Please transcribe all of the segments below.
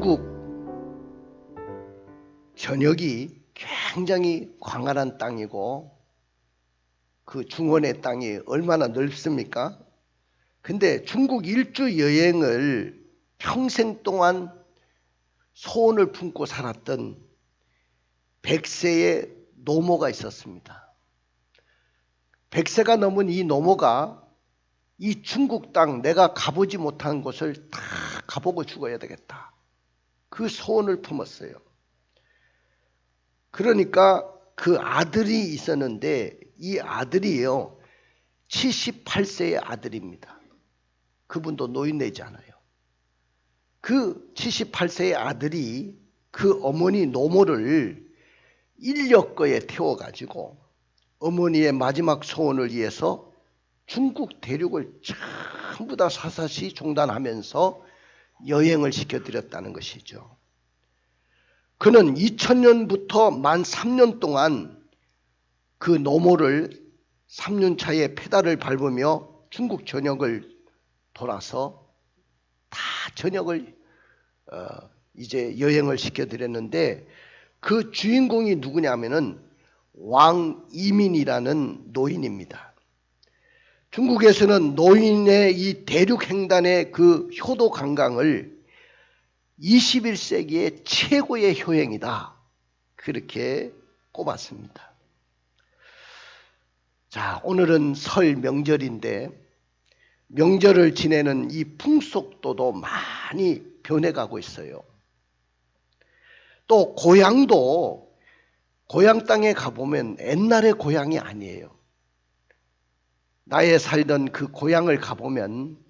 중국 전역이 굉장히 광활한 땅이고 그 중원의 땅이 얼마나 넓습니까? 근데 중국 일주 여행을 평생 동안 소원을 품고 살았던 100세의 노모가 있었습니다. 100세가 넘은 이 노모가 이 중국 땅 내가 가보지 못한 곳을 다 가보고 죽어야 되겠다. 그 소원을 품었어요. 그러니까 그 아들이 있었는데 이 아들이요 78세의 아들입니다. 그분도 노인네잖아요. 그 78세의 아들이 그 어머니 노모를 인력거에 태워가지고 어머니의 마지막 소원을 위해서 중국 대륙을 전부 다 사사시 종단하면서 여행을 시켜드렸다는 것이죠. 그는 2000년부터 만 3년 동안 그 노모를 3년차에 페달을 밟으며 중국 전역을 돌아서 다 전역을 이제 여행을 시켜드렸는데 그 주인공이 누구냐면은 왕이민이라는 노인입니다. 중국에서는 노인의 이 대륙횡단의 그 효도 관광을 21세기의 최고의 효행이다. 그렇게 꼽았습니다. 자, 오늘은 설 명절인데 명절을 지내는 이 풍속도도 많이 변해가고 있어요. 또 고향도 고향 땅에 가보면 옛날의 고향이 아니에요. 나의 살던 그 고향을 가보면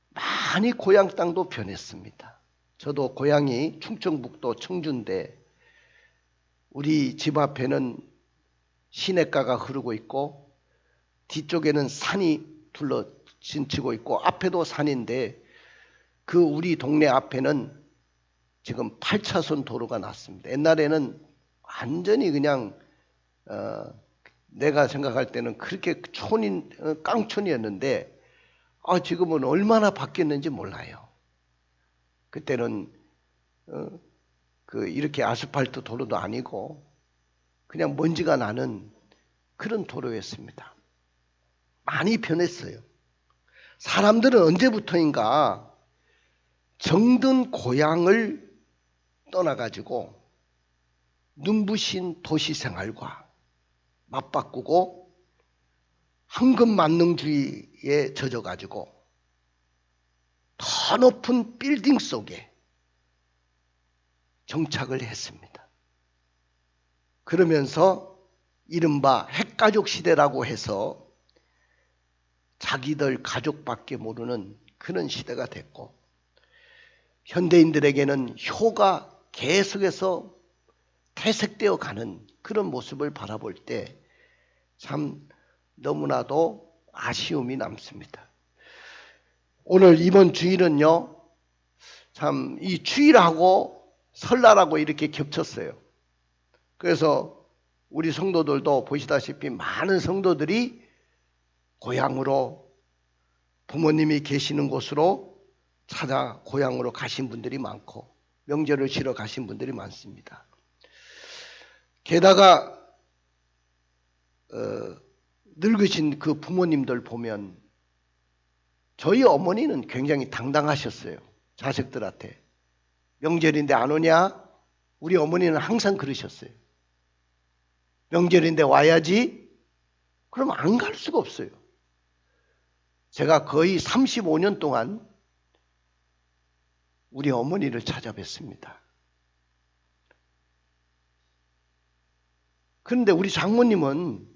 많이 고향 땅도 변했습니다. 저도 고향이 충청북도 청주인데 우리 집 앞에는 시냇가가 흐르고 있고 뒤쪽에는 산이 둘러 진치고 있고 앞에도 산인데 그 우리 동네 앞에는 지금 8차선 도로가 났습니다. 옛날에는 완전히 그냥 내가 생각할 때는 그렇게 깡촌이었는데 지금은 얼마나 바뀌었는지 몰라요. 그때는 이렇게 아스팔트 도로도 아니고 그냥 먼지가 나는 그런 도로였습니다. 많이 변했어요. 사람들은 언제부터인가 정든 고향을 떠나가지고 눈부신 도시생활과 맞바꾸고 황금만능주의에 젖어가지고 더 높은 빌딩 속에 정착을 했습니다. 그러면서 이른바 핵가족 시대라고 해서 자기들 가족밖에 모르는 그런 시대가 됐고 현대인들에게는 효가 계속해서 퇴색되어 가는 그런 모습을 바라볼 때 참 너무나도 아쉬움이 남습니다. 오늘 이번 주일은요, 참 이 주일하고 설날하고 이렇게 겹쳤어요. 그래서 우리 성도들도 보시다시피 많은 성도들이 고향으로 부모님이 계시는 곳으로 찾아 고향으로 가신 분들이 많고 명절을 치러 가신 분들이 많습니다. 게다가 늙으신 그 부모님들 보면 저희 어머니는 굉장히 당당하셨어요. 자식들한테 명절인데 안 오냐? 우리 어머니는 항상 그러셨어요. 명절인데 와야지. 그럼 안 갈 수가 없어요. 제가 거의 35년 동안 우리 어머니를 찾아뵀습니다. 그런데 우리 장모님은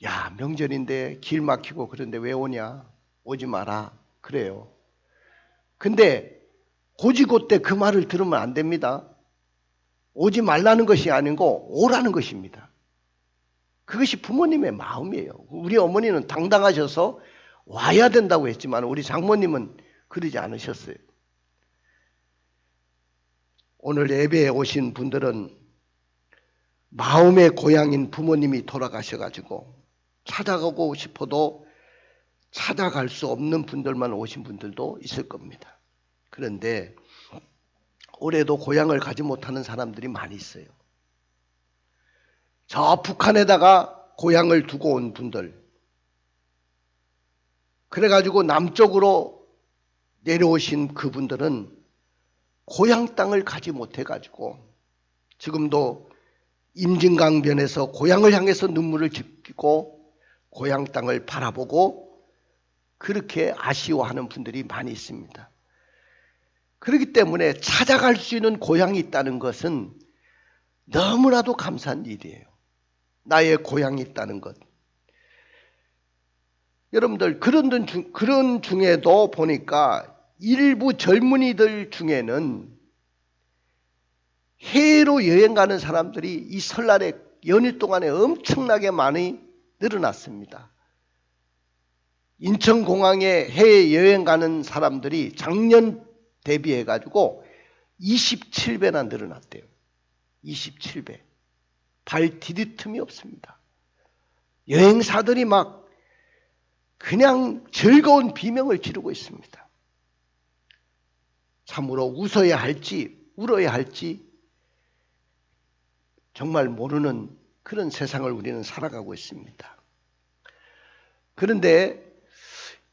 야, 명절인데 길 막히고 그런데 왜 오냐? 오지 마라. 그래요. 근데 고지고대 그 말을 들으면 안 됩니다. 오지 말라는 것이 아니고 오라는 것입니다. 그것이 부모님의 마음이에요. 우리 어머니는 당당하셔서 와야 된다고 했지만 우리 장모님은 그러지 않으셨어요. 오늘 예배에 오신 분들은 마음의 고향인 부모님이 돌아가셔가지고 찾아가고 싶어도 찾아갈 수 없는 분들만 오신 분들도 있을 겁니다. 그런데 올해도 고향을 가지 못하는 사람들이 많이 있어요. 저 북한에다가 고향을 두고 온 분들, 그래가지고 남쪽으로 내려오신 그분들은 고향 땅을 가지 못해가지고 지금도 임진강변에서 고향을 향해서 눈물을 흘리고 고향 땅을 바라보고 그렇게 아쉬워하는 분들이 많이 있습니다. 그렇기 때문에 찾아갈 수 있는 고향이 있다는 것은 너무나도 감사한 일이에요. 나의 고향이 있다는 것. 여러분들 그런 중에도 보니까 일부 젊은이들 중에는 해외로 여행 가는 사람들이 이 설날에 연휴 동안에 엄청나게 많이 늘어났습니다. 인천공항에 해외 여행 가는 사람들이 작년 대비해 가지고 27배나 늘어났대요. 27배. 발 디딜 틈이 없습니다. 여행사들이 막 그냥 즐거운 비명을 지르고 있습니다. 참으로 웃어야 할지 울어야 할지 정말 모르는 그런 세상을 우리는 살아가고 있습니다. 그런데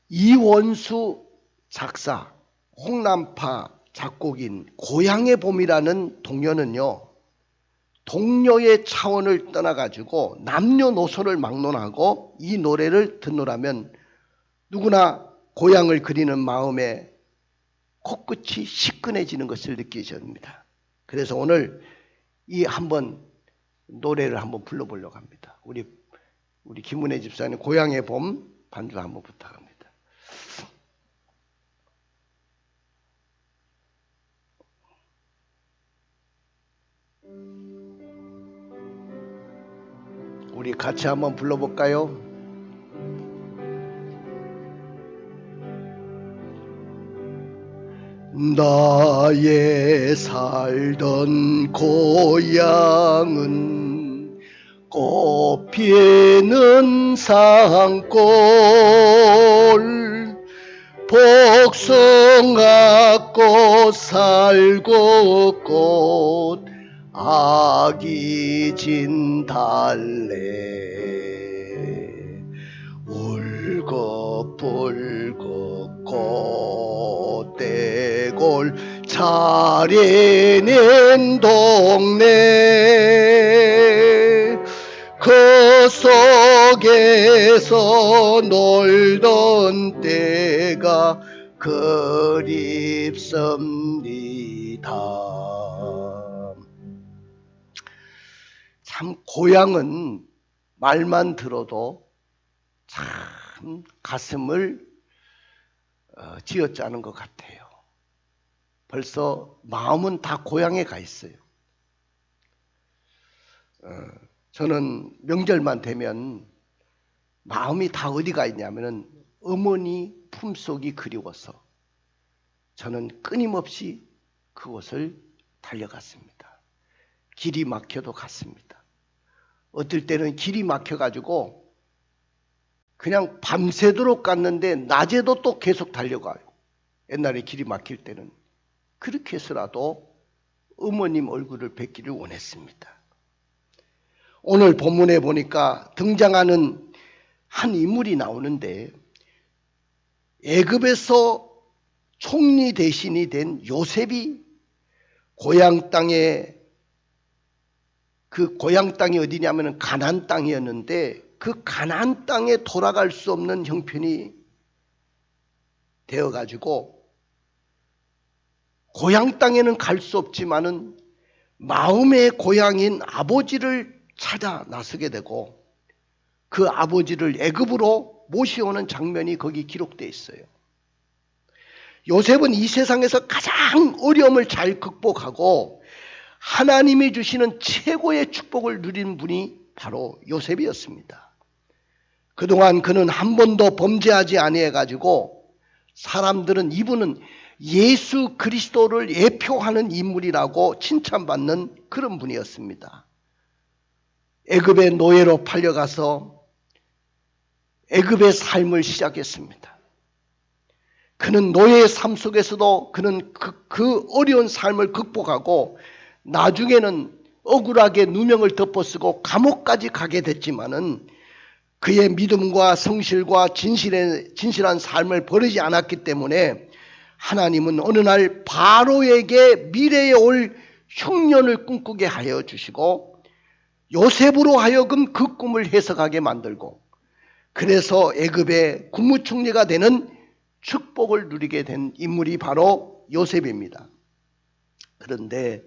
이원수 작사, 홍남파 작곡인 고향의 봄이라는 동요는요, 동료의 차원을 떠나가지고 남녀노소를 막론하고 이 노래를 듣노라면 누구나 고향을 그리는 마음에 코끝이 시큰해지는 것을 느끼셔야 합니다. 그래서 오늘 이 한번 노래를 한번 불러보려고 합니다. 우리 김은혜 집사님 고향의 봄 반주 한번 부탁합니다. 우리 같이 한번 불러볼까요? 나의 살던 고향은 꽃피는 산골 복숭아꽃 살구꽃 아기 진달래 울긋불긋 꽃대골 차려낸 동네 그 속에서 놀던 때가 그립습니다. 참 고향은 말만 들어도 참 가슴을 쥐어짜는 것 같아요. 벌써 마음은 다 고향에 가 있어요. 저는 명절만 되면 마음이 다 어디 가 있냐면은 어머니 품속이 그리워서 저는 끊임없이 그곳을 달려갔습니다. 길이 막혀도 갔습니다. 어떨 때는 길이 막혀가지고 그냥 밤새도록 갔는데 낮에도 또 계속 달려가요. 옛날에 길이 막힐 때는. 그렇게 해서라도 어머님 얼굴을 뵙기를 원했습니다. 오늘 본문에 보니까 등장하는 한 인물이 나오는데 애굽에서 총리 대신이 된 요셉이 고향 땅에 그 고향 땅이 어디냐면 가나안 땅이었는데 그 가나안 땅에 돌아갈 수 없는 형편이 되어가지고 고향 땅에는 갈 수 없지만은 마음의 고향인 아버지를 찾아 나서게 되고 그 아버지를 애굽으로 모셔오는 장면이 거기 기록되어 있어요. 요셉은 이 세상에서 가장 어려움을 잘 극복하고 하나님이 주시는 최고의 축복을 누린 분이 바로 요셉이었습니다. 그동안 그는 한 번도 범죄하지 아니해가지고 사람들은 이분은 예수 그리스도를 예표하는 인물이라고 칭찬받는 그런 분이었습니다. 애굽의 노예로 팔려가서 애굽의 삶을 시작했습니다. 그는 노예의 삶 속에서도 그는 그 어려운 삶을 극복하고 나중에는 억울하게 누명을 덮어쓰고 감옥까지 가게 됐지만은 그의 믿음과 성실과 진실한 삶을 버리지 않았기 때문에 하나님은 어느 날 바로에게 미래에 올 흉년을 꿈꾸게 하여 주시고 요셉으로 하여금 그 꿈을 해석하게 만들고 그래서 애굽의 국무총리가 되는 축복을 누리게 된 인물이 바로 요셉입니다. 그런데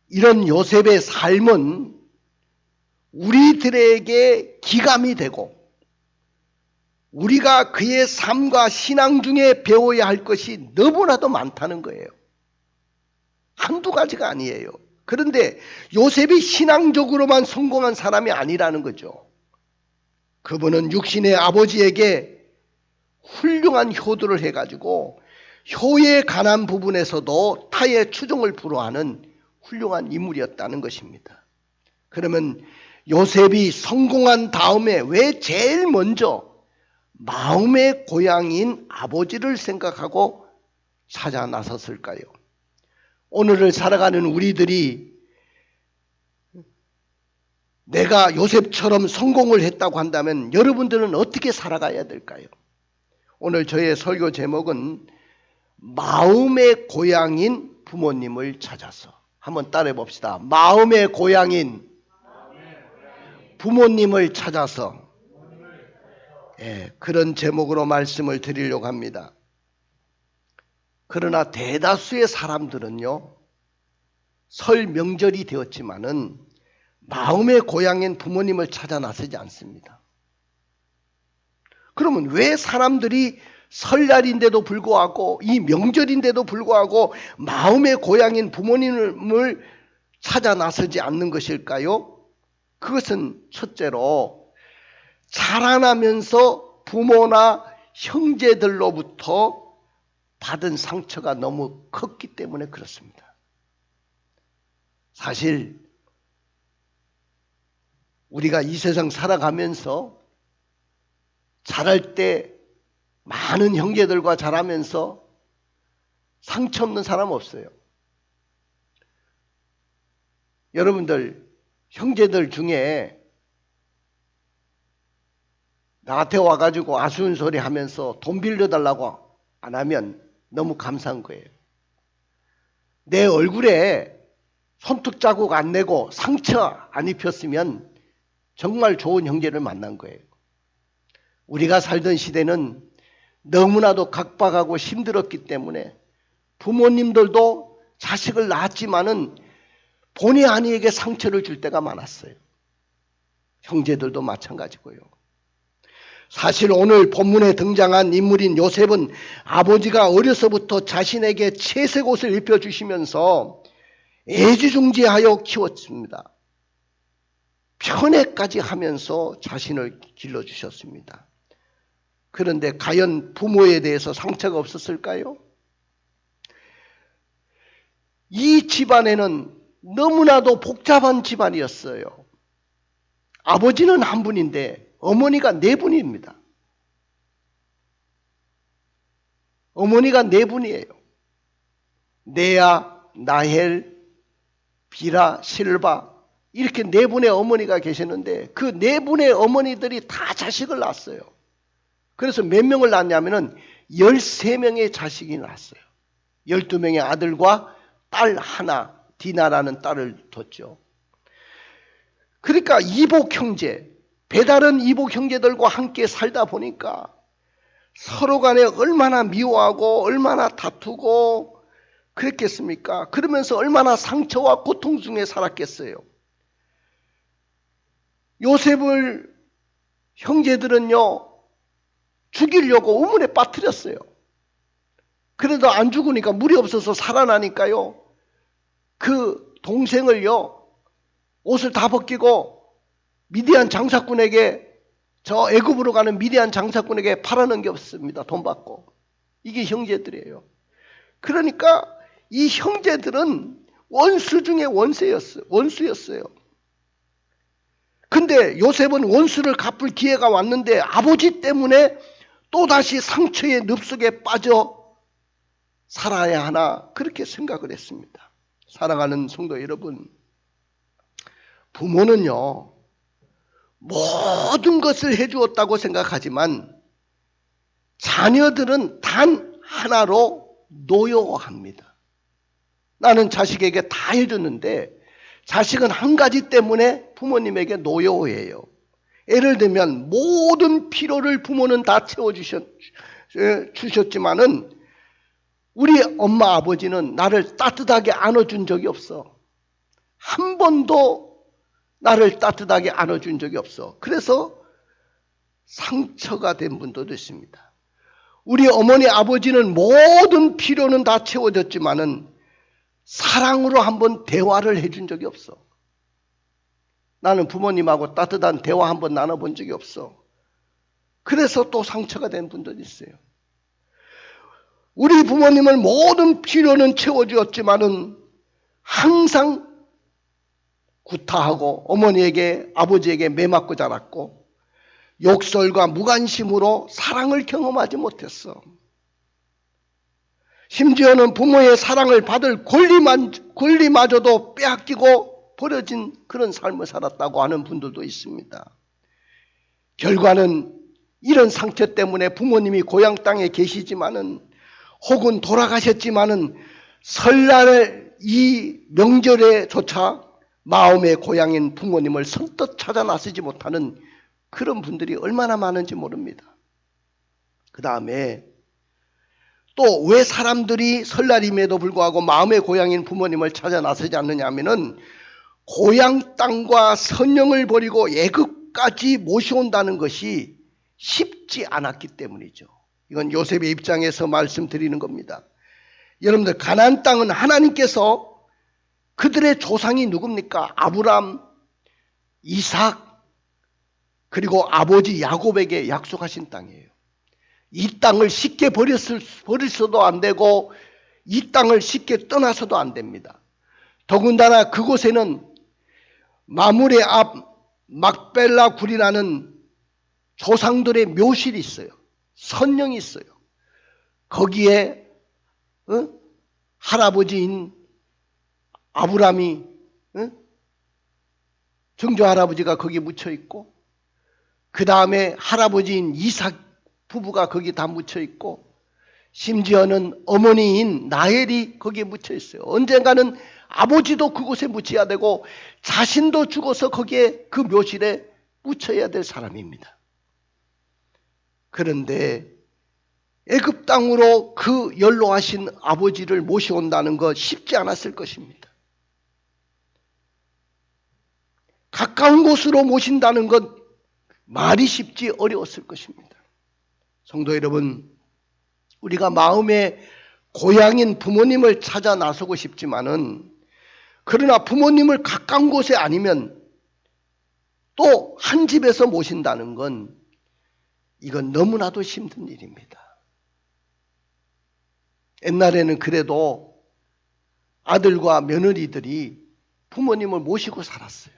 이런 요셉의 삶은 우리들에게 기감이 되고 우리가 그의 삶과 신앙 중에 배워야 할 것이 너무나도 많다는 거예요. 한두 가지가 아니에요. 그런데 요셉이 신앙적으로만 성공한 사람이 아니라는 거죠. 그분은 육신의 아버지에게 훌륭한 효도를 해가지고 효에 관한 부분에서도 타의 추종을 불허하는 훌륭한 인물이었다는 것입니다. 그러면 요셉이 성공한 다음에 왜 제일 먼저 마음의 고향인 아버지를 생각하고 찾아 나섰을까요? 오늘을 살아가는 우리들이 내가 요셉처럼 성공을 했다고 한다면 여러분들은 어떻게 살아가야 될까요? 오늘 저의 설교 제목은 마음의 고향인 부모님을 찾아서 한번 따라해 봅시다. 마음의 고향인 부모님을 찾아서 그런 제목으로 말씀을 드리려고 합니다. 그러나 대다수의 사람들은요, 설 명절이 되었지만은 마음의 고향인 부모님을 찾아 나서지 않습니다. 그러면 왜 사람들이 설날인데도 불구하고 이 명절인데도 불구하고 마음의 고향인 부모님을 찾아 나서지 않는 것일까요? 그것은 첫째로 자라나면서 부모나 형제들로부터 받은 상처가 너무 컸기 때문에 그렇습니다. 사실 우리가 이 세상 살아가면서 자랄 때 많은 형제들과 자라면서 상처 없는 사람 없어요. 여러분들 형제들 중에 나한테 와가지고 아쉬운 소리 하면서 돈 빌려달라고 안 하면 너무 감사한 거예요. 내 얼굴에 손톱 자국 안 내고 상처 안 입혔으면 정말 좋은 형제를 만난 거예요. 우리가 살던 시대는 너무나도 각박하고 힘들었기 때문에 부모님들도 자식을 낳았지만은 본의 아니에게 상처를 줄 때가 많았어요. 형제들도 마찬가지고요. 사실 오늘 본문에 등장한 인물인 요셉은 아버지가 어려서부터 자신에게 채색 옷을 입혀주시면서 애지중지하여 키웠습니다. 편애까지 하면서 자신을 길러주셨습니다. 그런데 과연 부모에 대해서 상처가 없었을까요? 이 집안에는 너무나도 복잡한 집안이었어요. 아버지는 한 분인데 어머니가 네 분입니다. 어머니가 네 분이에요. 네아, 나헬, 비라, 실바 이렇게 네 분의 어머니가 계시는데 그 네 분의 어머니들이 다 자식을 낳았어요. 그래서 몇 명을 낳냐면은 13명의 자식이 낳았어요. 12명의 아들과 딸 하나, 디나라는 딸을 뒀죠. 그러니까 이복 형제, 배다른 이복 형제들과 함께 살다 보니까 서로 간에 얼마나 미워하고 얼마나 다투고 그랬겠습니까? 그러면서 얼마나 상처와 고통 중에 살았겠어요. 요셉을 형제들은요 죽이려고 우물에 빠뜨렸어요. 그래도 안 죽으니까 물이 없어서 살아나니까요 그 동생을요 옷을 다 벗기고 미디안 장사꾼에게 저 애굽으로 가는 미디안 장사꾼에게 팔아넘겼습니다. 돈 받고. 이게 형제들이에요. 그러니까 이 형제들은 원수 중에 원수였어요. 근데 요셉은 원수를 갚을 기회가 왔는데 아버지 때문에 또다시 상처의 늪속에 빠져 살아야 하나 그렇게 생각을 했습니다. 사랑하는 성도 여러분, 부모는요 모든 것을 해주었다고 생각하지만 자녀들은 단 하나로 노여워합니다. 나는 자식에게 다 해줬는데 자식은 한 가지 때문에 부모님에게 노여워해요. 예를 들면 모든 필요를 부모는 다 채워주셨지만은 우리 엄마 아버지는 나를 따뜻하게 안아준 적이 없어. 한 번도 나를 따뜻하게 안아준 적이 없어. 그래서 상처가 된 분도 있습니다. 우리 어머니 아버지는 모든 필요는 다 채워줬지만은 사랑으로 한번 대화를 해준 적이 없어. 나는 부모님하고 따뜻한 대화 한번 나눠본 적이 없어. 그래서 또 상처가 된 분도 있어요. 우리 부모님은 모든 필요는 채워주었지만은 항상 구타하고 어머니에게 아버지에게 매맞고 자랐고 욕설과 무관심으로 사랑을 경험하지 못했어. 심지어는 부모의 사랑을 받을 권리마저도 빼앗기고 버려진 그런 삶을 살았다고 하는 분들도 있습니다. 결과는 이런 상처 때문에 부모님이 고향 땅에 계시지만은 혹은 돌아가셨지만은 설날 이 명절에조차 마음의 고향인 부모님을 선뜻 찾아 나서지 못하는 그런 분들이 얼마나 많은지 모릅니다. 그 다음에 또 왜 사람들이 설날임에도 불구하고 마음의 고향인 부모님을 찾아 나서지 않느냐 하면은 고향 땅과 선영을 버리고 애굽까지 모셔온다는 것이 쉽지 않았기 때문이죠. 이건 요셉의 입장에서 말씀드리는 겁니다. 여러분들 가나안 땅은 하나님께서 그들의 조상이 누굽니까? 아브람, 이삭 그리고 아버지 야곱에게 약속하신 땅이에요. 이 땅을 쉽게 버리서도 안 되고 이 땅을 쉽게 떠나서도 안 됩니다. 더군다나 그곳에는 마므레 앞 막벨라 굴이라는 조상들의 묘실이 있어요. 선령이 있어요. 거기에 할아버지인 아브람이 증조 할아버지가 거기에 묻혀 있고 그 다음에 할아버지인 이삭 부부가 거기 다 묻혀 있고 심지어는 어머니인 나엘이 거기에 묻혀 있어요. 언젠가는 아버지도 그곳에 묻혀야 되고 자신도 죽어서 거기에 그 묘실에 묻혀야 될 사람입니다. 그런데 애굽 땅으로 그 연로하신 아버지를 모셔온다는 것 쉽지 않았을 것입니다. 가까운 곳으로 모신다는 것 말이 쉽지 어려웠을 것입니다. 성도 여러분, 우리가 마음의 고향인 부모님을 찾아 나서고 싶지만은 그러나 부모님을 가까운 곳에 아니면 또 한 집에서 모신다는 건 이건 너무나도 힘든 일입니다. 옛날에는 그래도 아들과 며느리들이 부모님을 모시고 살았어요.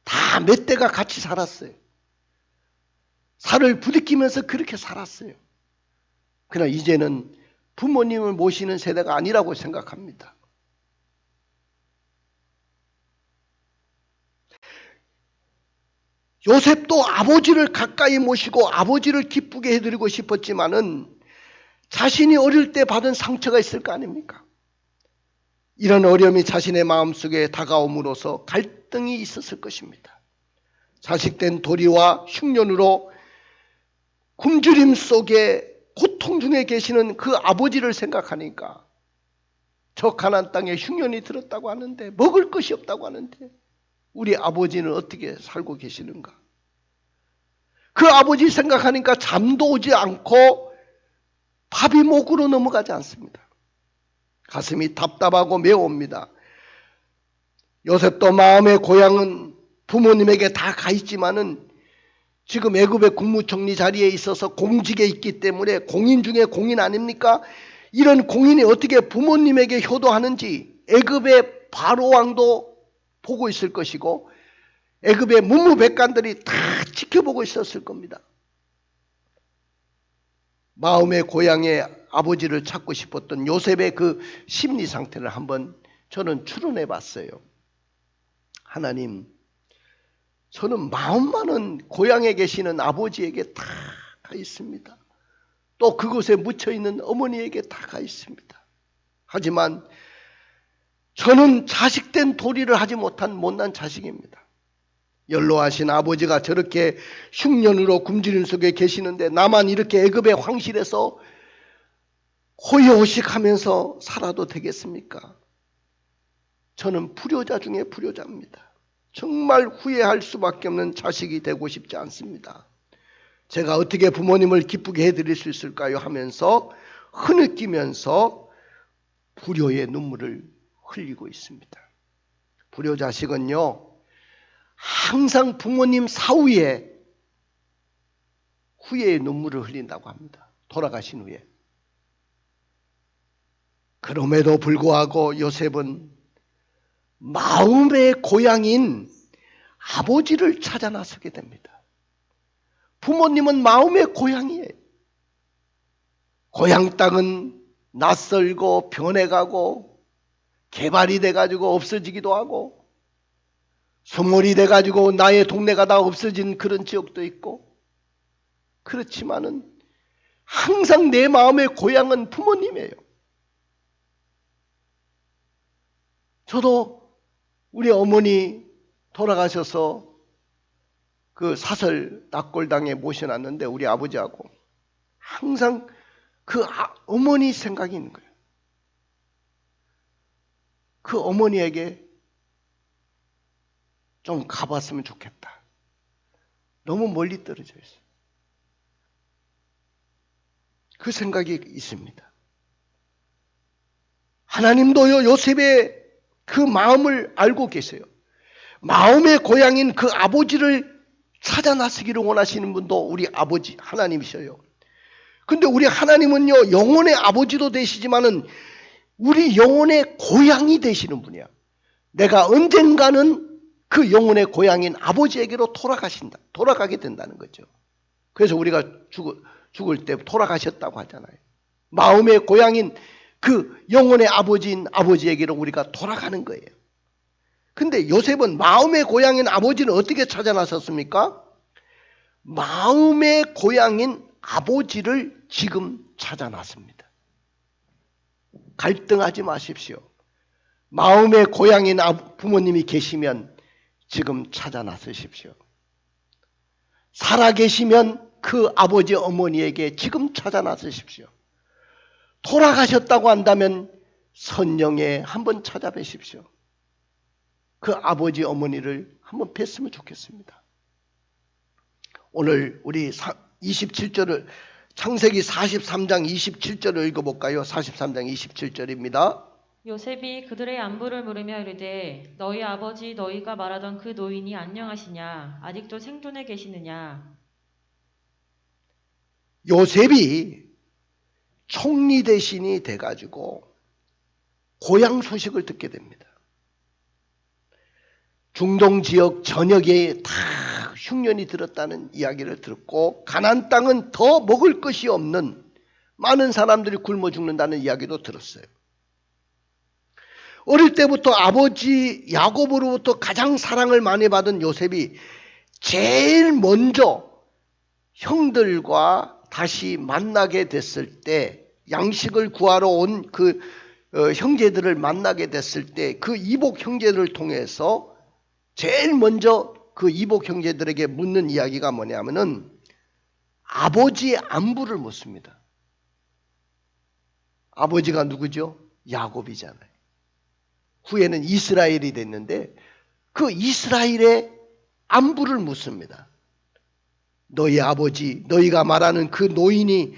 다 몇 대가 같이 살았어요. 살을 부딪히면서 그렇게 살았어요. 그러나 이제는 부모님을 모시는 세대가 아니라고 생각합니다. 요셉도 아버지를 가까이 모시고 아버지를 기쁘게 해드리고 싶었지만은 자신이 어릴 때 받은 상처가 있을 거 아닙니까? 이런 어려움이 자신의 마음속에 다가옴으로써 갈등이 있었을 것입니다. 자식된 도리와 흉년으로 굶주림 속에 고통 중에 계시는 그 아버지를 생각하니까 저 가나안 땅에 흉년이 들었다고 하는데 먹을 것이 없다고 하는데 우리 아버지는 어떻게 살고 계시는가? 그 아버지 생각하니까 잠도 오지 않고 밥이 목으로 넘어가지 않습니다. 가슴이 답답하고 매웁니다. 요셉도 마음의 고향은 부모님에게 다 가 있지만은 지금 애굽의 국무총리 자리에 있어서 공직에 있기 때문에 공인 중에 공인 아닙니까? 이런 공인이 어떻게 부모님에게 효도하는지 애굽의 바로 왕도 보고 있을 것이고 애굽의 문무백관들이 다 지켜보고 있었을 겁니다. 마음의 고향의 아버지를 찾고 싶었던 요셉의 그 심리 상태를 한번 저는 추론해 봤어요. 하나님, 저는 마음만은 고향에 계시는 아버지에게 다 가 있습니다. 또 그곳에 묻혀있는 어머니에게 다 가 있습니다. 하지만 저는 자식된 도리를 하지 못한 못난 자식입니다. 연로하신 아버지가 저렇게 흉년으로 굶주림 속에 계시는데 나만 이렇게 애굽의 황실에서 호의호식하면서 살아도 되겠습니까? 저는 불효자 중에 불효자입니다. 정말 후회할 수밖에 없는 자식이 되고 싶지 않습니다. 제가 어떻게 부모님을 기쁘게 해드릴 수 있을까요? 하면서 흐느끼면서 불효의 눈물을 흘리고 있습니다. 불효자식은요, 항상 부모님 사후에 후회의 눈물을 흘린다고 합니다. 돌아가신 후에. 그럼에도 불구하고 요셉은 마음의 고향인 아버지를 찾아 나서게 됩니다. 부모님은 마음의 고향이에요. 고향 땅은 낯설고 변해가고 개발이 돼가지고 없어지기도 하고 소몰이 돼가지고 나의 동네가 다 없어진 그런 지역도 있고, 그렇지만은 항상 내 마음의 고향은 부모님이에요. 저도 우리 어머니 돌아가셔서 그 사설 낙골당에 모셔놨는데 우리 아버지하고 항상 그 어머니 생각이 있는 거예요. 그 어머니에게 좀 가봤으면 좋겠다. 너무 멀리 떨어져 있어요. 그 생각이 있습니다. 하나님도요, 요셉의 그 마음을 알고 계세요. 마음의 고향인 그 아버지를 찾아 나서기를 원하시는 분도 우리 아버지 하나님이셔요. 근데 우리 하나님은요, 영혼의 아버지도 되시지만은 우리 영혼의 고향이 되시는 분이야. 내가 언젠가는 그 영혼의 고향인 아버지에게로 돌아가게 된다는 거죠. 그래서 우리가 죽을 때 돌아가셨다고 하잖아요. 마음의 고향인 그 영혼의 아버지인 아버지에게로 우리가 돌아가는 거예요. 근데 요셉은 마음의 고향인 아버지는 어떻게 찾아 나섰습니까? 마음의 고향인 아버지를 지금 찾아 나섭니다. 갈등하지 마십시오. 마음의 고향인 부모님이 계시면 지금 찾아 나서십시오. 살아계시면 그 아버지 어머니에게 지금 찾아 나서십시오. 돌아가셨다고 한다면 선영에 한번 찾아뵈십시오. 그 아버지 어머니를 한번 뵀으면 좋겠습니다. 오늘 우리 27절을 창세기 43장 27절을 읽어볼까요? 43장 27절입니다. 요셉이 그들의 안부를 물으며 이르되 너희 아버지 너희가 말하던 그 노인이 안녕하시냐? 아직도 생존해 계시느냐? 요셉이 총리 대신이 돼가지고 고향 소식을 듣게 됩니다. 중동 지역 전역에 다 흉년이 들었다는 이야기를 들었고, 가나안 땅은 더 먹을 것이 없는 많은 사람들이 굶어 죽는다는 이야기도 들었어요. 어릴 때부터 아버지 야곱으로부터 가장 사랑을 많이 받은 요셉이 제일 먼저 형들과 다시 만나게 됐을 때, 양식을 구하러 온 그 형제들을 만나게 됐을 때 그 이복 형제들을 통해서 제일 먼저 그 이복 형제들에게 묻는 이야기가 뭐냐면은 아버지의 안부를 묻습니다. 아버지가 누구죠? 야곱이잖아요. 후에는 이스라엘이 됐는데 그 이스라엘의 안부를 묻습니다. 너희 아버지, 너희가 말하는 그 노인이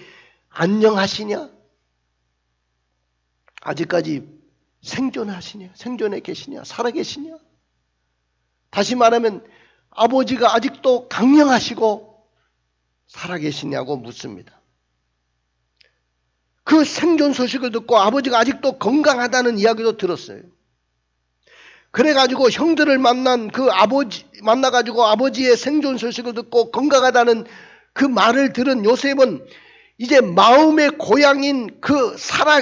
안녕하시냐? 아직까지 생존해 계시냐? 살아계시냐? 다시 말하면 아버지가 아직도 강령하시고 살아계시냐고 묻습니다. 그 생존 소식을 듣고 아버지가 아직도 건강하다는 이야기도 들었어요. 그래가지고 형들을 만나가지고 아버지의 생존 소식을 듣고 건강하다는 그 말을 들은 요셉은 이제 마음의 고향인 그 살아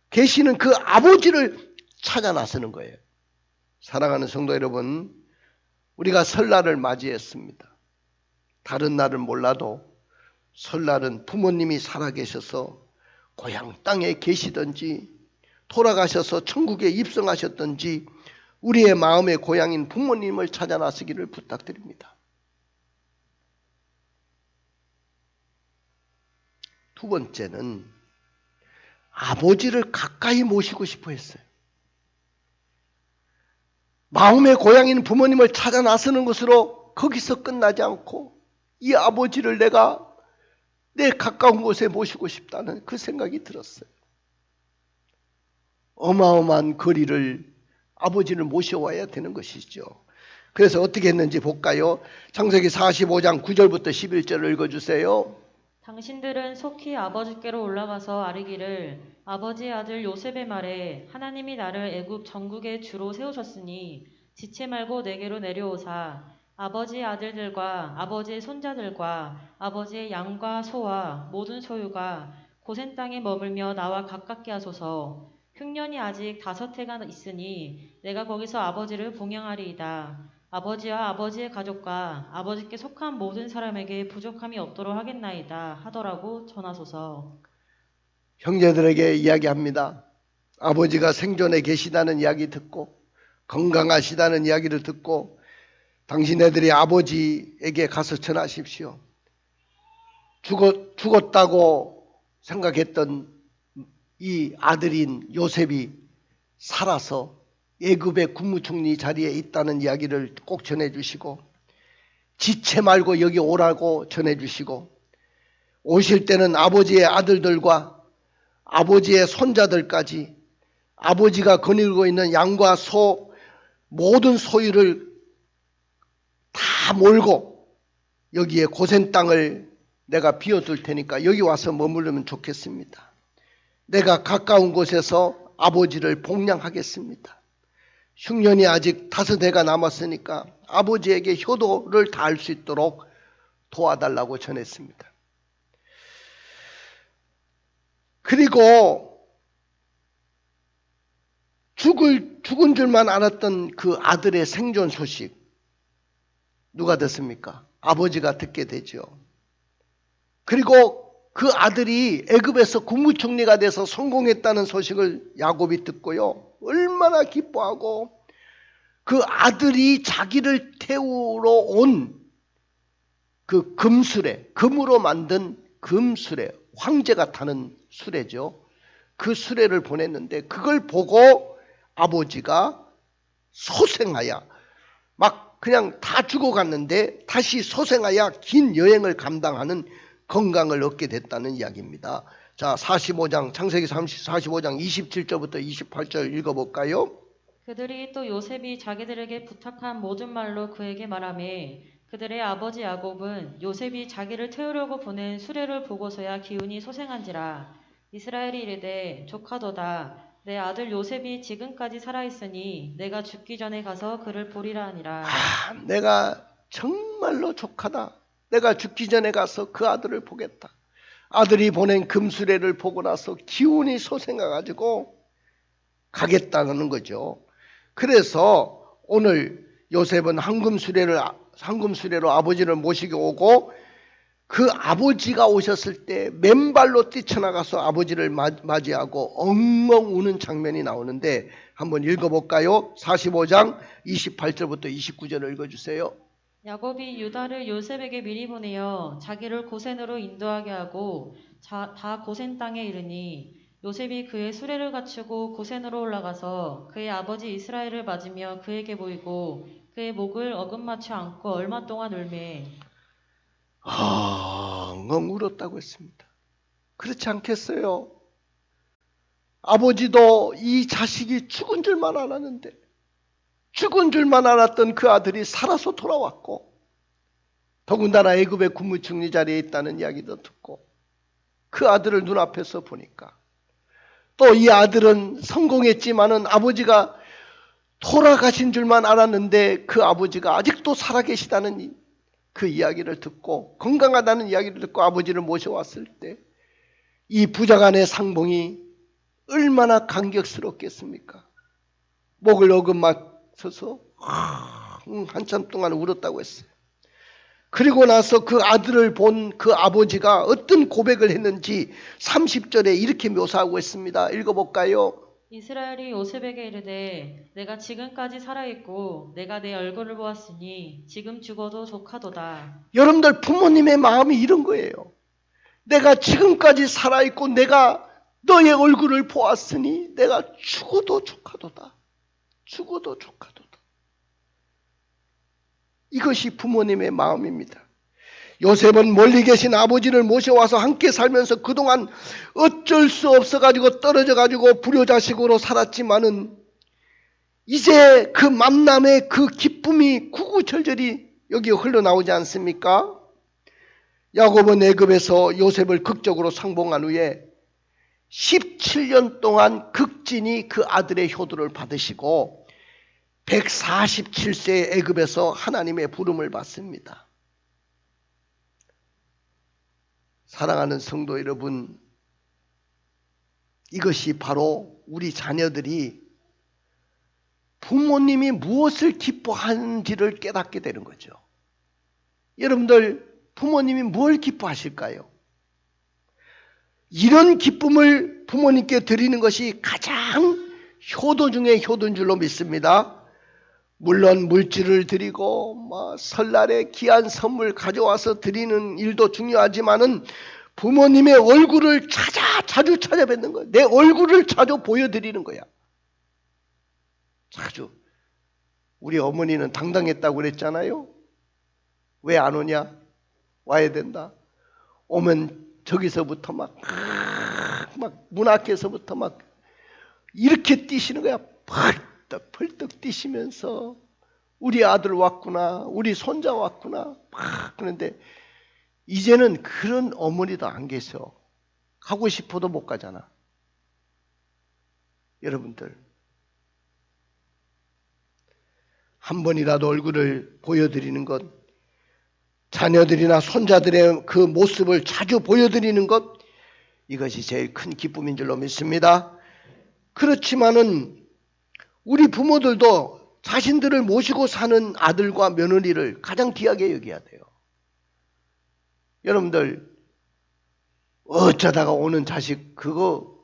계시는 그 아버지를 찾아 나서는 거예요. 사랑하는 성도 여러분, 우리가 설날을 맞이했습니다. 다른 날은 몰라도 설날은 부모님이 살아계셔서 고향 땅에 계시든지 돌아가셔서 천국에 입성하셨든지 우리의 마음의 고향인 부모님을 찾아 나서기를 부탁드립니다. 두 번째는 아버지를 가까이 모시고 싶어 했어요. 마음의 고향인 부모님을 찾아 나서는 것으로 거기서 끝나지 않고 이 아버지를 내가 내 가까운 곳에 모시고 싶다는 그 생각이 들었어요. 어마어마한 거리를 아버지를 모셔와야 되는 것이죠. 그래서 어떻게 했는지 볼까요? 창세기 45장 9절부터 11절을 읽어주세요. 당신들은 속히 아버지께로 올라가서 아뢰기를 아버지의 아들 요셉의 말에 하나님이 나를 애굽 전국의 주로 세우셨으니 지체 말고 내게로 내려오사 아버지의 아들들과 아버지의 손자들과 아버지의 양과 소와 모든 소유가 고센 땅에 머물며 나와 가깝게 하소서. 흉년이 아직 5해가 있으니 내가 거기서 아버지를 봉양하리이다. 아버지와 아버지의 가족과 아버지께 속한 모든 사람에게 부족함이 없도록 하겠나이다 하더라고 전하소서. 형제들에게 이야기합니다. 아버지가 생존에 계시다는 이야기 듣고 건강하시다는 이야기를 듣고 당신네들이 아버지에게 가서 전하십시오. 죽었다고 생각했던 이 아들인 요셉이 살아서 애굽의 국무총리 자리에 있다는 이야기를 꼭 전해주시고 지체 말고 여기 오라고 전해주시고 오실 때는 아버지의 아들들과 아버지의 손자들까지 아버지가 거느리고 있는 양과 소 모든 소유를 다 몰고 여기에 고센 땅을 내가 비워둘 테니까 여기 와서 머무르면 좋겠습니다. 내가 가까운 곳에서 아버지를 봉양하겠습니다. 흉년이 아직 5해가 남았으니까 아버지에게 효도를 다할 수 있도록 도와달라고 전했습니다. 그리고 죽은 줄만 알았던 그 아들의 생존 소식 누가 듣습니까? 아버지가 듣게 되죠. 그리고 그 아들이 애굽에서 국무총리가 돼서 성공했다는 소식을 야곱이 듣고요. 얼마나 기뻐하고 그 아들이 자기를 태우러 온 그 금수레, 금으로 만든 금수레, 황제가 타는 수레죠. 그 수레를 보냈는데 그걸 보고 아버지가 소생하여 막 그냥 다 죽어갔는데 다시 소생하여 긴 여행을 감당하는 건강을 얻게 됐다는 이야기입니다. 자, 45장 창세기 45장 27절부터 28절 읽어볼까요? 그들이 또 요셉이 자기들에게 부탁한 모든 말로 그에게 말하매 그들의 아버지 야곱은 요셉이 자기를 태우려고 보낸 수레를 보고서야 기운이 소생한지라. 이스라엘이 이르되 조카도다 내 아들 요셉이 지금까지 살아있으니 내가 죽기 전에 가서 그를 보리라 하니라. 내가 정말로 조카다. 내가 죽기 전에 가서 그 아들을 보겠다. 아들이 보낸 금수레를 보고 나서 기운이 솟아가지고 가겠다는 거죠. 그래서 오늘 요셉은 황금수레로 아버지를 모시고 오고 그 아버지가 오셨을 때 맨발로 뛰쳐나가서 아버지를 맞이하고 엉엉 우는 장면이 나오는데 한번 읽어볼까요? 45장 28절부터 29절을 읽어주세요. 야곱이 유다를 요셉에게 미리 보내어 자기를 고센으로 인도하게 하고 다 고센 땅에 이르니 요셉이 그의 수레를 갖추고 고센으로 올라가서 그의 아버지 이스라엘을 맞으며 그에게 보이고 그의 목을 어긋맞춰 안고 얼마 동안 울매 엉엉 울었다고 했습니다. 그렇지 않겠어요? 아버지도 이 자식이 죽은 줄만 알았는데 죽은 줄만 알았던 그 아들이 살아서 돌아왔고 더군다나 애굽의 국무총리 자리에 있다는 이야기도 듣고 그 아들을 눈앞에서 보니까 또 이 아들은 성공했지만은 아버지가 돌아가신 줄만 알았는데 그 아버지가 아직도 살아계시다는 그 이야기를 듣고 건강하다는 이야기를 듣고 아버지를 모셔왔을 때 이 부자간의 상봉이 얼마나 감격스럽겠습니까? 목을 어긋맞춰서 한참 동안 울었다고 했어요. 그리고 나서 그 아들을 본 그 아버지가 어떤 고백을 했는지 30절에 이렇게 묘사하고 있습니다. 읽어볼까요? 이스라엘이 요셉에게 이르되 내가 지금까지 살아있고 내가 내 얼굴을 보았으니 지금 죽어도 족하도다. 여러분들 부모님의 마음이 이런 거예요. 내가 지금까지 살아있고 내가 너의 얼굴을 보았으니 내가 죽어도 족하도다. 죽어도 족하도다. 이것이 부모님의 마음입니다. 요셉은 멀리 계신 아버지를 모셔와서 함께 살면서 그동안 어쩔 수 없어가지고 떨어져가지고 불효자식으로 살았지만은 이제 그 만남의 그 기쁨이 구구절절히 여기 흘러나오지 않습니까? 야곱은 애굽에서 요셉을 극적으로 상봉한 후에 17년 동안 극진히 그 아들의 효도를 받으시고 147세의 애굽에서 하나님의 부름을 받습니다. 사랑하는 성도 여러분, 이것이 바로 우리 자녀들이 부모님이 무엇을 기뻐하는지를 깨닫게 되는 거죠. 여러분들 부모님이 뭘 기뻐하실까요? 이런 기쁨을 부모님께 드리는 것이 가장 효도 중에 효도인 줄로 믿습니다. 물론 물질을 드리고 설날에 귀한 선물 가져와서 드리는 일도 중요하지만은 부모님의 얼굴을 자주 찾아뵙는 거야. 내 얼굴을 자주 보여드리는 거야. 자주. 우리 어머니는 당당했다고 그랬잖아요. 왜 안 오냐? 와야 된다. 오면 저기서부터 막 문 앞에서부터 막 이렇게 뛰시는 거야. 펄떡 뛰시면서 우리 아들 왔구나, 우리 손자 왔구나. 그런데 이제는 그런 어머니도 안 계셔. 가고 싶어도 못 가잖아. 여러분들 한 번이라도 얼굴을 보여드리는 것, 자녀들이나 손자들의 그 모습을 자주 보여드리는 것, 이것이 제일 큰 기쁨인 줄로 믿습니다. 그렇지만은 우리 부모들도 자신들을 모시고 사는 아들과 며느리를 가장 귀하게 여겨야 돼요. 여러분들 어쩌다가 오는 자식 그거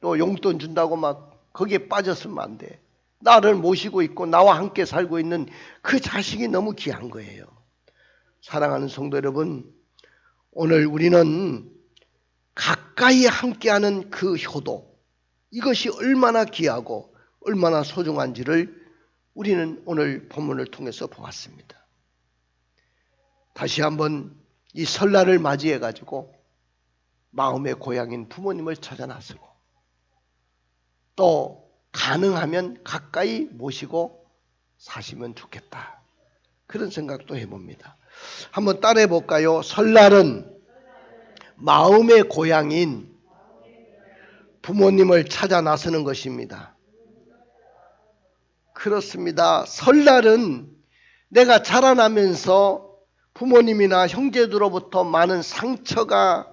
또 용돈 준다고 막 거기에 빠졌으면 안 돼. 나를 모시고 있고 나와 함께 살고 있는 그 자식이 너무 귀한 거예요. 사랑하는 성도 여러분, 오늘 우리는 가까이 함께하는 그 효도, 이것이 얼마나 귀하고 얼마나 소중한지를 우리는 오늘 본문을 통해서 보았습니다. 다시 한번 이 설날을 맞이해 가지고 마음의 고향인 부모님을 찾아 나서고 또 가능하면 가까이 모시고 사시면 좋겠다. 그런 생각도 해봅니다. 한번 따라해 볼까요? 설날은 마음의 고향인 부모님을 찾아 나서는 것입니다. 그렇습니다. 설날은 내가 자라나면서 부모님이나 형제들로부터 많은 상처가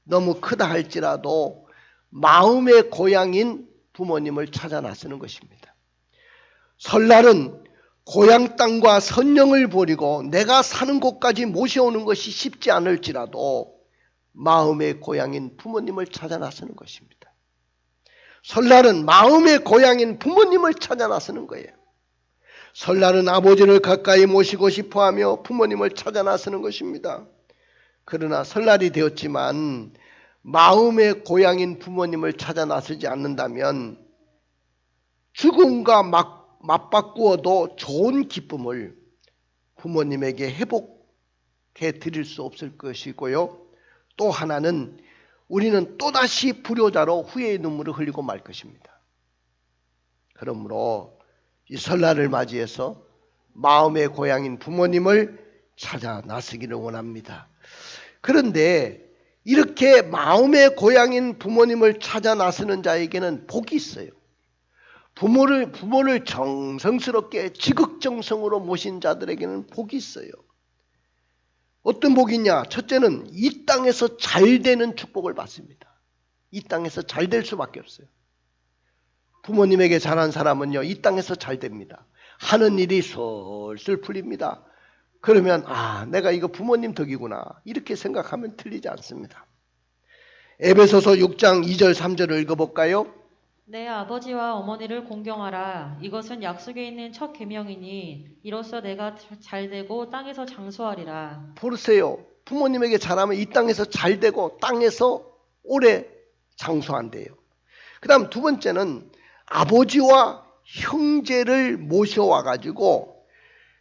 너무 크다 할지라도 마음의 고향인 부모님을 찾아 나서는 것입니다. 설날은 고향 땅과 선영을 버리고 내가 사는 곳까지 모셔오는 것이 쉽지 않을지라도 마음의 고향인 부모님을 찾아 나서는 것입니다. 설날은 마음의 고향인 부모님을 찾아 나서는 거예요. 설날은 아버지를 가까이 모시고 싶어하며 부모님을 찾아 나서는 것입니다. 그러나 설날이 되었지만 마음의 고향인 부모님을 찾아 나서지 않는다면 죽음과 맞바꾸어도 좋은 기쁨을 부모님에게 회복해 드릴 수 없을 것이고요. 또 하나는 우리는 또다시 불효자로 후회의 눈물을 흘리고 말 것입니다. 그러므로 이 설날을 맞이해서 마음의 고향인 부모님을 찾아 나서기를 원합니다. 그런데 이렇게 마음의 고향인 부모님을 찾아 나서는 자에게는 복이 있어요. 부모를 정성스럽게 지극정성으로 모신 자들에게는 복이 있어요. 어떤 복이냐? 첫째는 이 땅에서 잘 되는 축복을 받습니다. 이 땅에서 잘 될 수밖에 없어요. 부모님에게 잘한 사람은요, 이 땅에서 잘 됩니다. 하는 일이 솔솔 풀립니다. 그러면 내가 이거 부모님 덕이구나 이렇게 생각하면 틀리지 않습니다. 에베소서 6장 2절 3절을 읽어볼까요? 내 아버지와 어머니를 공경하라. 이것은 약속에 있는 첫 계명이니 이로써 내가 잘되고 땅에서 장수하리라. 보세요. 부모님에게 잘하면 이 땅에서 잘되고 땅에서 오래 장수한대요. 그 다음 두 번째는 아버지와 형제를 모셔와가지고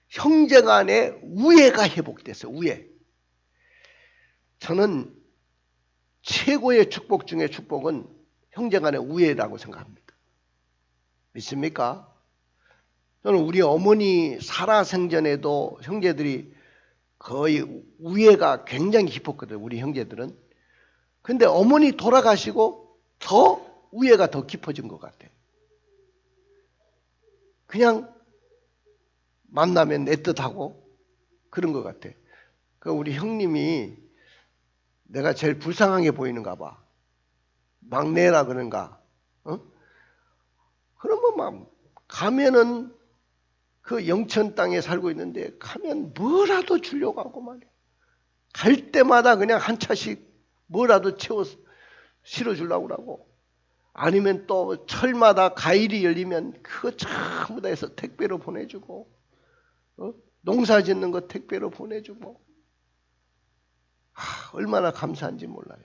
형제 간의 우애가 회복됐어요. 우애. 저는 최고의 축복 중에 축복은 형제 간의 우애라고 생각합니다. 믿습니까? 저는 우리 어머니 살아생전에도 형제들이 거의 우애가 굉장히 깊었거든요. 우리 형제들은. 근데 어머니 돌아가시고 더 우애가 더 깊어진 것 같아요. 그냥 만나면 내 뜻하고 그런 것 같아요. 그 우리 형님이 내가 제일 불쌍하게 보이는가 봐. 막내라 그런가. 그러면 막 가면은 그 영천 땅에 살고 있는데 가면 뭐라도 주려고 하고 말이야. 갈 때마다 그냥 한 차씩 뭐라도 채워서 실어주려고 그러고, 아니면 또 철마다 가일이 열리면 그거 전부 다 해서 택배로 보내주고, 농사 짓는 거 택배로 보내주고, 얼마나 감사한지 몰라요.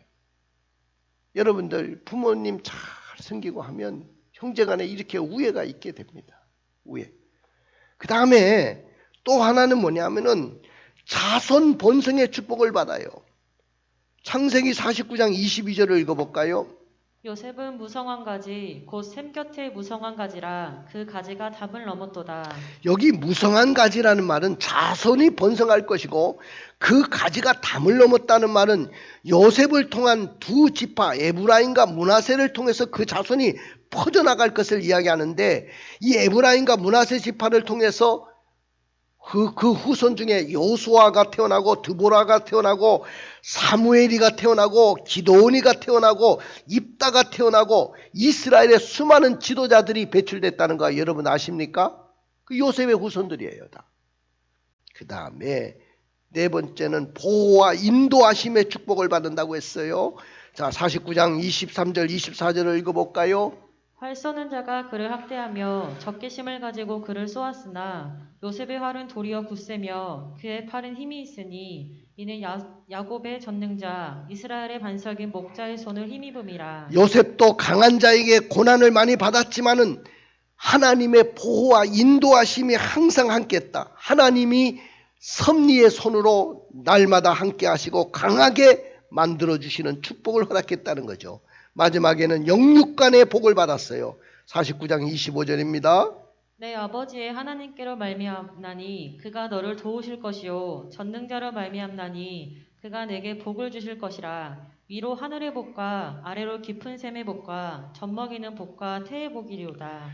여러분들 부모님 잘 섬기고 하면 형제간에 이렇게 우애가 있게 됩니다. 우애. 그 다음에 또 하나는 뭐냐면은 자손 번성의 축복을 받아요. 창세기 49장 22절을 읽어볼까요? 요셉은 무성한 가지 곧 샘 곁에 무성한 가지라. 그 가지가 담을 넘었도다. 여기 무성한 가지라는 말은 자손이 번성할 것이고, 그 가지가 담을 넘었다는 말은 요셉을 통한 두 지파 에브라임과 므낫세를 통해서 그 자손이 퍼져나갈 것을 이야기하는데, 이 에브라임과 므낫세 지파를 통해서 그 후손 중에 요수아가 태어나고 드보라가 태어나고 사무엘이가 태어나고 기도온이가 태어나고 입다가 태어나고 이스라엘의 수많은 지도자들이 배출됐다는 거 여러분 아십니까? 그 요셉의 후손들이에요 다. 그 다음에 네 번째는 보호와 인도하심의 축복을 받는다고 했어요. 자, 49장 23절 24절을 읽어볼까요? 활 쏘는 자가 그를 학대하며 적개심을 가지고 그를 쏘았으나 요셉의 활은 도리어 굳세며 그의 팔은 힘이 있으니 이는 야곱의 전능자 이스라엘의 반석인 목자의 손을 힘입음이라. 요셉도 강한 자에게 고난을 많이 받았지만은 하나님의 보호와 인도하심이 항상 함께했다. 하나님이 섭리의 손으로 날마다 함께 하시고 강하게 만들어주시는 축복을 허락했다는 거죠. 마지막에는 영육간의 복을 받았어요. 49장 25절입니다. 내 아버지의 하나님께로 말미암나니 그가 너를 도우실 것이요 전능자로 말미암나니 그가 내게 복을 주실 것이라. 위로 하늘의 복과 아래로 깊은 샘의 복과 젖먹이는 복과 태의 복이리오다.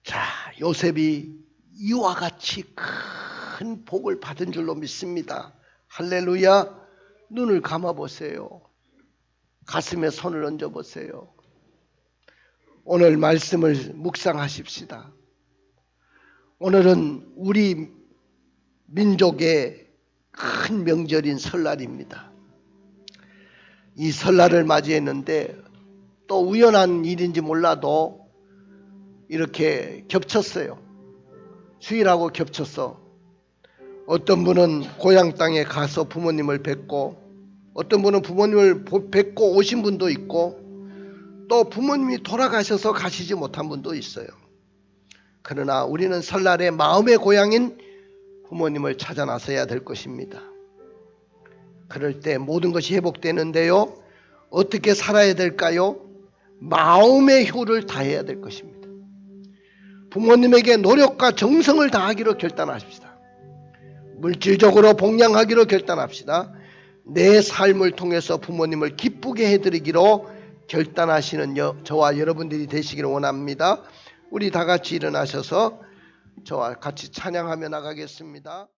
자, 요셉이 이와 같이 큰 복을 받은 줄로 믿습니다. 할렐루야. 눈을 감아보세요. 가슴에 손을 얹어보세요. 오늘 말씀을 묵상하십시다. 오늘은 우리 민족의 큰 명절인 설날입니다. 이 설날을 맞이했는데 또 우연한 일인지 몰라도 이렇게 겹쳤어요. 주일하고 겹쳤어. 어떤 분은 고향 땅에 가서 부모님을 뵙고, 어떤 분은 부모님을 뵙고 오신 분도 있고, 또 부모님이 돌아가셔서 가시지 못한 분도 있어요. 그러나 우리는 설날에 마음의 고향인 부모님을 찾아 나서야 될 것입니다. 그럴 때 모든 것이 회복되는데요. 어떻게 살아야 될까요? 마음의 효를 다해야 될 것입니다. 부모님에게 노력과 정성을 다하기로 결단하십시다. 물질적으로 봉양하기로 결단합시다. 내 삶을 통해서 부모님을 기쁘게 해드리기로 결단하시는 저와 여러분들이 되시기를 원합니다. 우리 다 같이 일어나셔서 저와 같이 찬양하며 나가겠습니다.